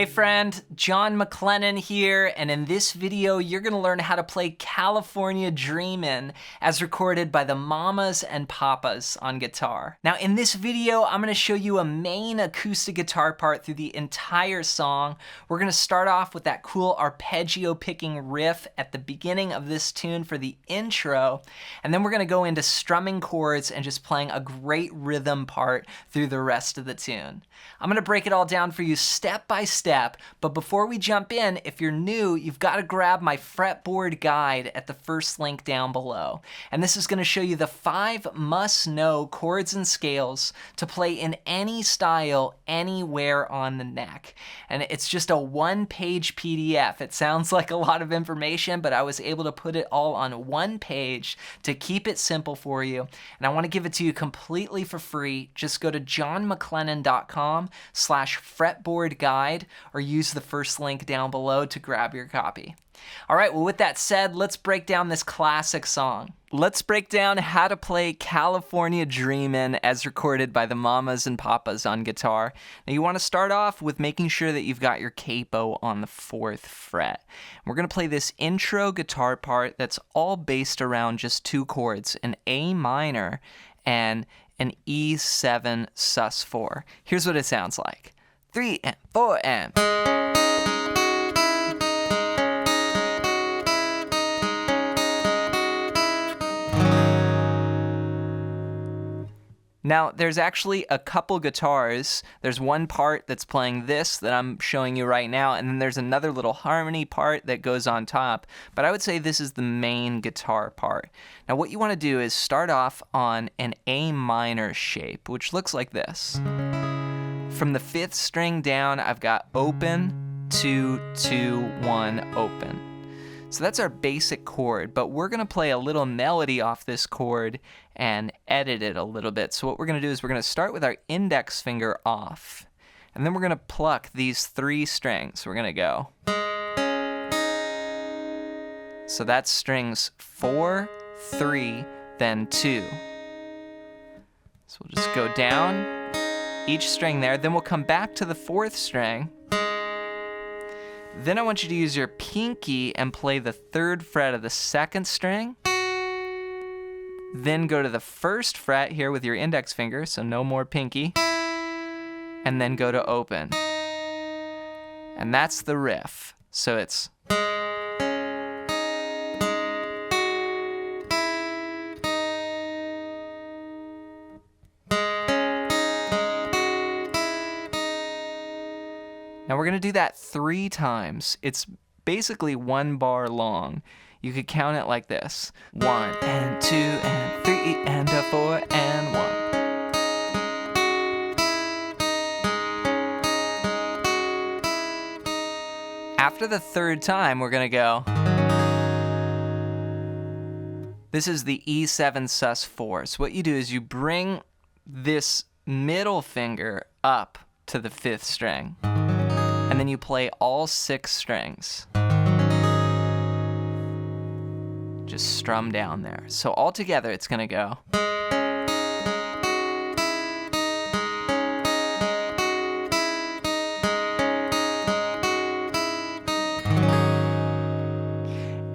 Hey friend, John MacLennan here, and in this video you're going to learn how to play California Dreamin' as recorded by the Mamas and Papas on guitar. Now in this video I'm going to show you a main acoustic guitar part through the entire song. We're going to start off with that cool arpeggio picking riff at the beginning of this tune for the intro, and then we're going to go into strumming chords and just playing a great rhythm part through the rest of the tune. I'm going to break it all down for you step by step, but before we jump in, if you're new, you've got to grab my Fretboard guide at the first link down below. And this is going to show you the 5 must-know chords and scales to play in any style, anywhere on the neck. And it's just a one-page PDF. It sounds like a lot of information, but I was able to put it all on one page to keep it simple for you. And I want to give it to you completely for free. Just go to johnmaclennan.com/fretboard guide or use the first link down below to grab your copy. All right, well, with that said, let's break down this classic song. Let's break down how to play California Dreamin' as recorded by the Mamas and Papas on guitar. Now, you want to start off with making sure that you've got your capo on the 4th fret. We're going to play this intro guitar part that's all based around just 2 chords, an A minor and an E7 sus4. Here's what it sounds like. 3 and 4 and... Now, there's actually a couple guitars. There's one part that's playing this that I'm showing you right now, and then there's another little harmony part that goes on top. But I would say this is the main guitar part. Now, what you want to do is start off on an A minor shape, which looks like this. From the 5th string down, I've got open, 2, 2, 1, open. So that's our basic chord, but we're going to play a little melody off this chord and edit it a little bit. So what we're going to do is we're going to start with our index finger off, and then we're going to pluck these 3 strings. We're going to go. So that's strings 4, 3, then 2. So we'll just go down each string there, then we'll come back to the 4th string. Then I want you to use your pinky and play the 3rd fret of the 2nd string. Then go to the 1st fret here with your index finger, so no more pinky. And then go to open. And that's the riff. So it's... Now we're going to do that 3 times. It's basically 1 bar long. You could count it like this. 1 and 2 and 3 and a 4 and 1. After the 3rd time, we're going to go. This is the E7 sus4. So what you do is you bring this middle finger up to the 5th string. And then you play all 6 strings. Just strum down there. So all together it's going to go.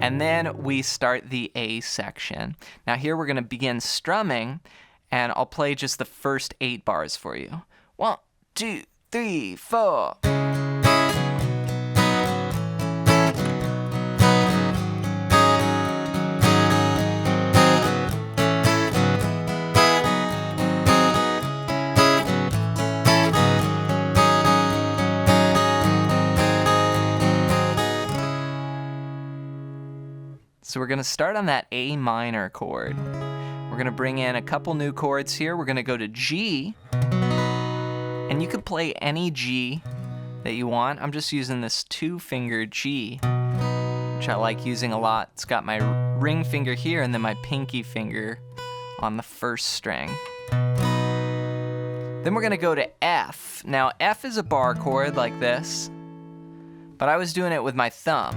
And then we start the A section. Now here we're going to begin strumming, and I'll play just the first 8 bars for you. 1, 2, 3, 4. So we're going to start on that A minor chord. We're going to bring in a couple new chords here. We're going to go to G, and you could play any G that you want. I'm just using this 2-finger G, which I like using a lot. It's got my ring finger here and then my pinky finger on the 1st string. Then we're going to go to F. Now F is a bar chord like this, but I was doing it with my thumb.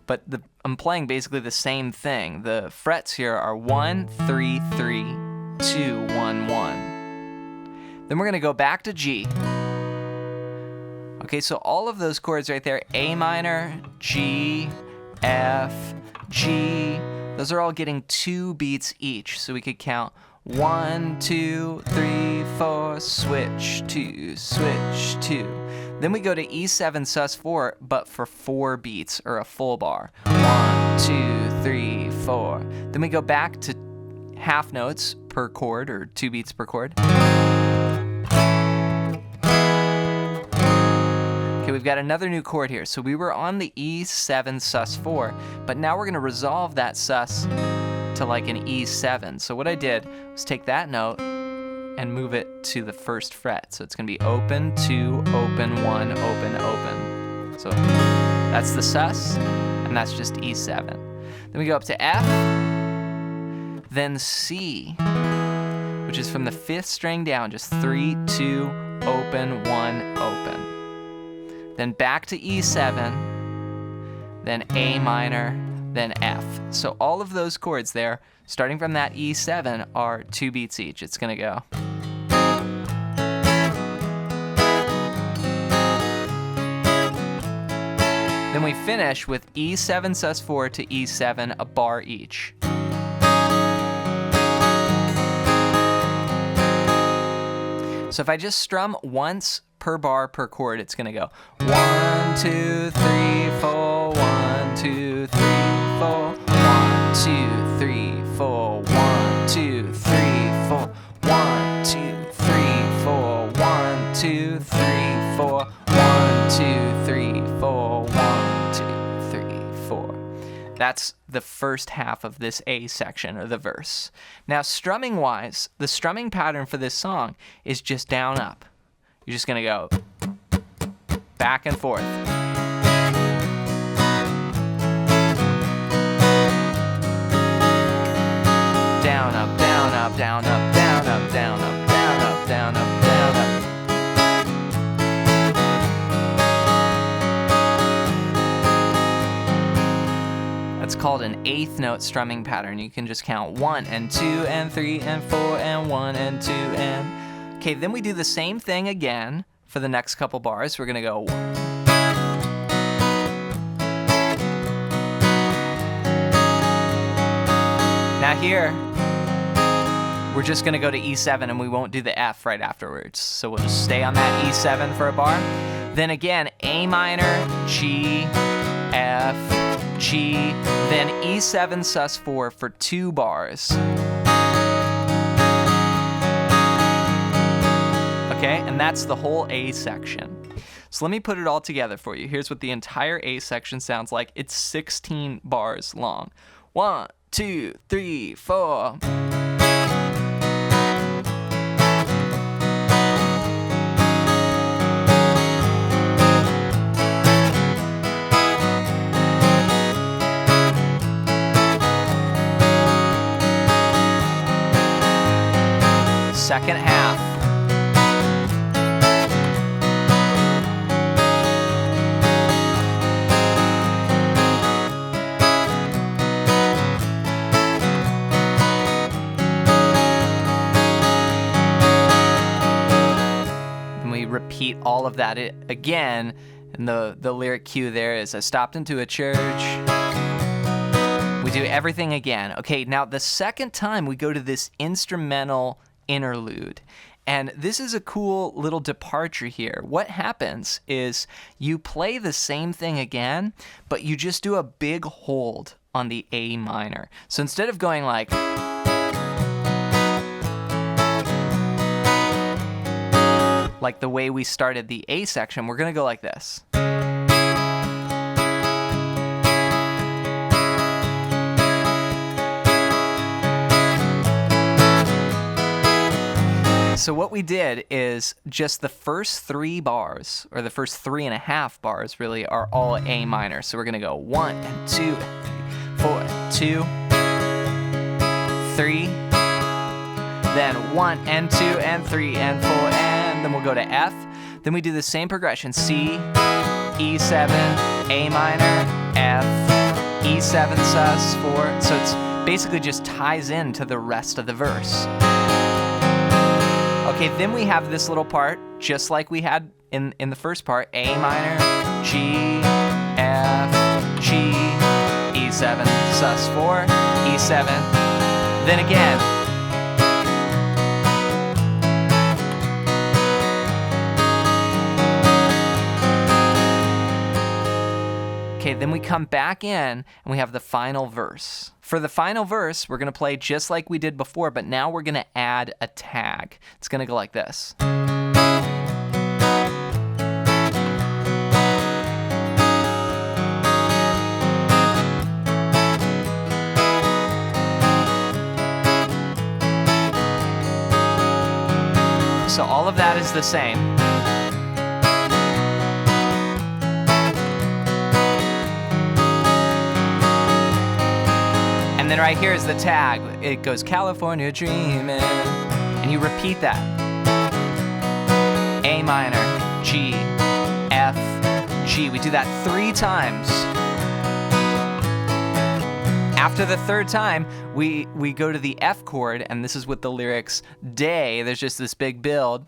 But I'm playing basically the same thing. The frets here are 1, 3, 3, 2, 1, 1. Then we're going to go back to G. Okay, so all of those chords right there, A minor, G, F, G, those are all getting 2 beats each. So we could count 1, 2, 3, 4, switch 2, switch 2. Then we go to E7 sus4, but for 4 beats, or a full bar. 1, 2, 3, 4. Then we go back to half notes per chord, or 2 beats per chord. Okay, we've got another new chord here. So we were on the E7 sus4, but now we're gonna resolve that sus to like an E7. So what I did was take that note and move it to the 1st fret. So it's gonna be open, 2, open, 1, open, open. So that's the sus, and that's just E7. Then we go up to F, then C, which is from the 5th string down, just 3, 2, open, 1, open. Then back to E7, then A minor, then F. So all of those chords there, starting from that E7, are 2 beats each. It's gonna go. Then we finish with E7 sus4 to E7, a bar each. So if I just strum once per bar per chord, it's gonna go 1, 2, 3, 4, 1, 2, 3, 4, 1, 2, 3, 4, 1, 2, 3, 4, 1, 2, 3, 4, 1, 2, 3, 4, 1, 2, 3, 4, 1, 2, 3, 4. That's the first half of this A section, or the verse. Now, strumming wise, the strumming pattern for this song is just down up. You're just gonna go back and forth. Down, up, down, up, down, up, down, up, down, up, down, up, down, up, down, up. That's called an 8th note strumming pattern. You can just count 1 and 2 and 3 and 4 and 1 and 2 and... Okay, then we do the same thing again for the next couple bars. We're gonna go... Now here, we're just gonna go to E7 and we won't do the F right afterwards. So we'll just stay on that E7 for a bar. Then again, A minor, G, F, G, then E7 sus4 for 2 bars. Okay, and that's the whole A section. So let me put it all together for you. Here's what the entire A section sounds like. It's 16 bars long. 1, 2, 3, 4. Second half. Repeat all of that again, and the lyric cue there is, I stopped into a church. We do everything again. Okay, now the second time we go to this instrumental interlude, and this is a cool little departure here. What happens is you play the same thing again, but you just do a big hold on the A minor. So instead of going like... like the way we started the A section, we're gonna go like this. So what we did is just the first 3 bars, or the first 3.5 bars really, are all A minor. So we're gonna go 1 and 2 and 3, 4 and 2, 3, then 1 and 2 and 3 and 4, and then we'll go to F. Then we do the same progression: C, E7, A minor, F, E7 sus4. So it's basically just ties into the rest of the verse. Okay, then we have this little part, just like we had in the first part, A minor, G, F, G, E7, sus4, E7, then again. Okay, then we come back in and we have the final verse. For the final verse, we're gonna play just like we did before, but now we're gonna add a tag. It's gonna go like this. So all of that is the same. And then right here is the tag. It goes California Dreamin', and you repeat that. A minor, G, F, G. We do that 3 times. After the 3rd time, we go to the F chord, and this is with the lyrics day. There's just this big build.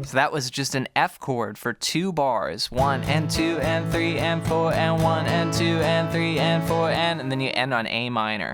So that was just an F chord for 2 bars. 1 and 2 and 3 and 4 and 1 and 2 and 3 and 4 and then you end on A minor.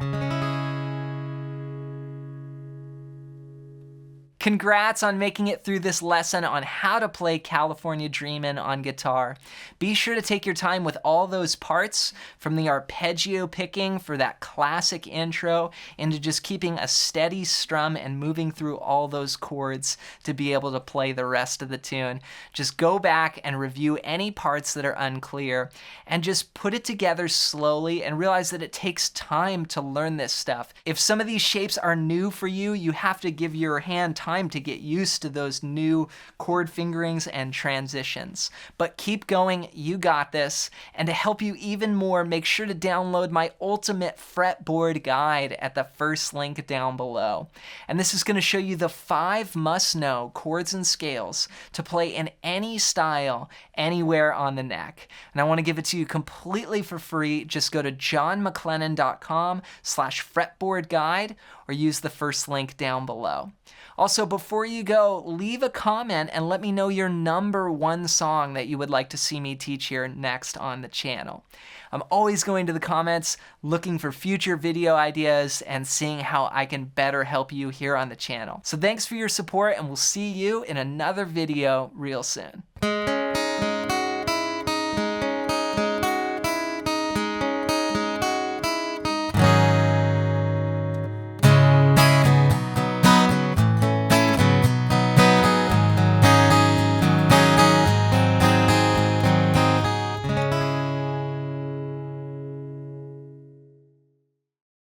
Congrats on making it through this lesson on how to play California Dreamin' on guitar. Be sure to take your time with all those parts, from the arpeggio picking for that classic intro into just keeping a steady strum and moving through all those chords to be able to play the rest of the tune. Just go back and review any parts that are unclear and just put it together slowly and realize that it takes time to learn this stuff. If some of these shapes are new for you, you have to give your hand time to get used to those new chord fingerings and transitions. But keep going, you got this. And to help you even more, make sure to download my ultimate fretboard guide at the first link down below. And this is going to show you the 5 must-know chords and scales to play in any style, anywhere on the neck. And I want to give it to you completely for free. Just go to johnmclennan.com/fretboard guide or use the first link down below. Also, before you go, leave a comment and let me know your #1 song that you would like to see me teach here next on the channel. I'm always going to the comments, looking for future video ideas and seeing how I can better help you here on the channel. So thanks for your support, and we'll see you in another video real soon.